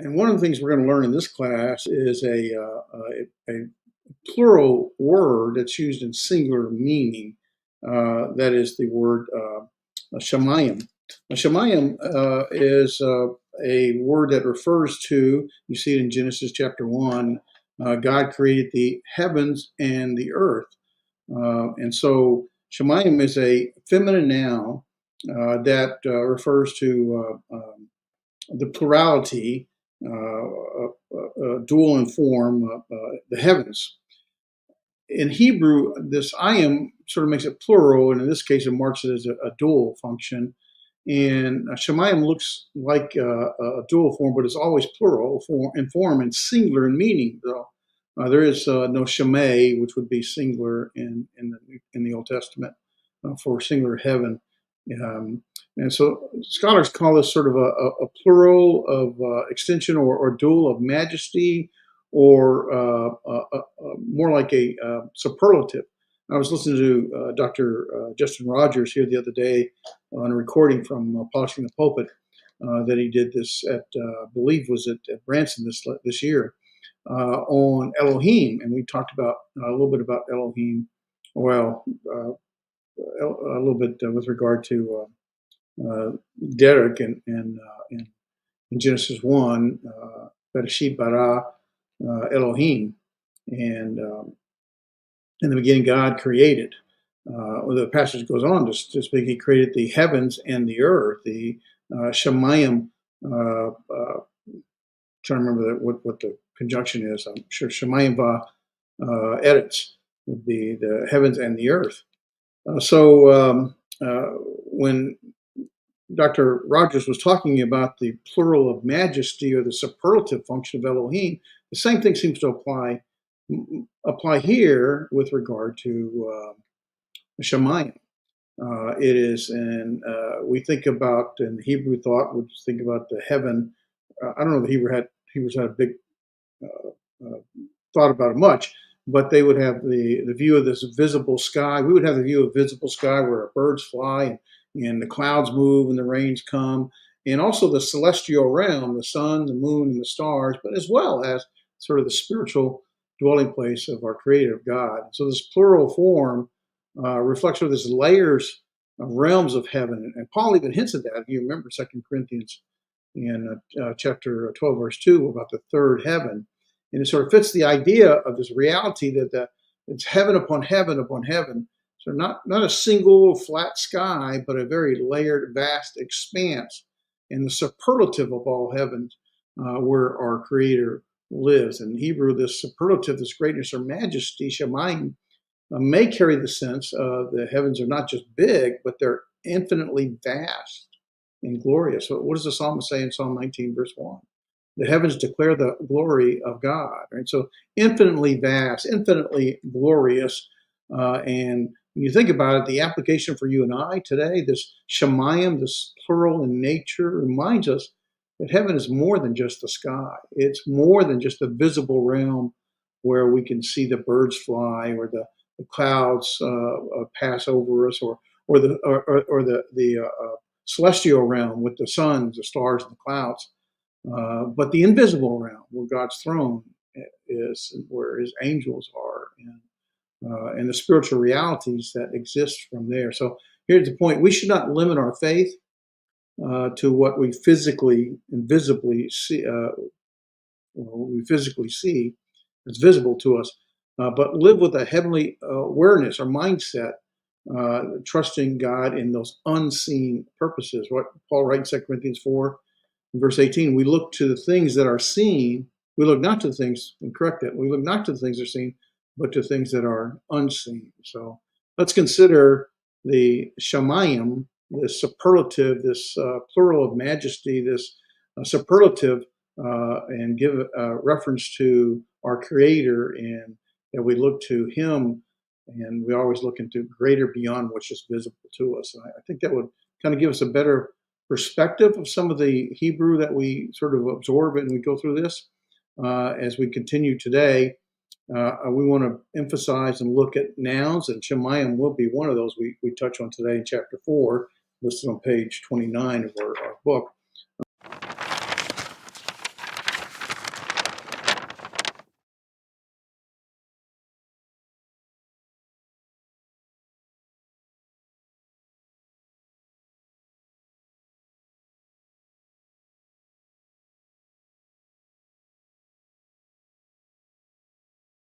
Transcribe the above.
And one of the things we're going to learn in this class is a plural word that's used in singular meaning. That is the word Shamayim. Shamayim is a word that refers to, you see it in Genesis chapter 1, God created the heavens and the earth. And so Shamayim is a feminine noun that refers to the plurality, dual in form, the heavens. In Hebrew, this ayim sort of makes it plural, and in this case, it marks it as a dual function. And Shamayim looks like a dual form, but it's always plural in form and singular in meaning, though. There is no Shamay, which would be singular in the Old Testament for singular heaven. And so scholars call this sort of a plural of extension or dual of majesty, or more like a superlative. I was listening to Dr. Justin Rogers here the other day on a recording from Polishing the Pulpit that he did this at, I believe was at Branson this year, on Elohim. And we talked about a little bit about Elohim, well, a little bit with regard to Derek in Genesis 1, Bereshit bara Elohim, and in the beginning God created. The passage goes on to speak, he created the heavens and the earth, the Shamayim, trying to remember what the conjunction is. I'm sure Shamayim va Eretz would be the heavens and the earth. So when Dr. Rogers was talking about the plural of majesty or the superlative function of Elohim, the same thing seems to apply here with regard to Shamayim. It is, and we think about in the Hebrew thought, we think about the heaven. I don't know if Hebrews had a big thought about it much, but they would have the view of this visible sky. We would have the view of visible sky where birds fly and the clouds move and the rains come, and also the celestial realm, the sun, the moon, and the stars, but as well as sort of the spiritual dwelling place of our creator God. So this plural form reflects sort of this layers of realms of heaven, and Paul even hints at that. If you remember 2 Corinthians in chapter 12, verse 2, about the third heaven. And it sort of fits the idea of this reality that it's heaven upon heaven upon heaven. So not a single flat sky, but a very layered, vast expanse, and the superlative of all heavens, where our Creator lives. In Hebrew, this superlative, this greatness or majesty, Shamayim, may carry the sense of the heavens are not just big, but they're infinitely vast and glorious. So what does the psalmist say in Psalm 19, verse 1? The heavens declare the glory of God, right? So infinitely vast, infinitely glorious, and when you think about it, the application for you and I today, this Shamayim, this plural in nature, reminds us that heaven is more than just the sky. It's more than just a visible realm where we can see the birds fly or the clouds pass over us, or the celestial realm with the suns, the stars, and the clouds. But the invisible realm, where God's throne is, where His angels are, and the spiritual realities that exist from there. So here's the point: we should not limit our faith to what we physically and visibly see. It's visible to us, but live with a heavenly awareness or mindset, trusting God in those unseen purposes. What Paul writes in 2 Corinthians 4, verse 18, we look to the things that are seen. We look not to the things, and correct that, we look not to the things that are seen, but to things that are unseen. So let's consider the Shamayim, this superlative, this plural of majesty, this superlative, and give reference to our Creator, and that we look to Him, and we always look into greater beyond what's just visible to us. And I think that would kind of give us a better perspective of some of the Hebrew that we sort of absorb and we go through this. As we continue today, we want to emphasize and look at nouns, and Shamayim will be one of those we touch on today in chapter 4, listed on page 29 of our book.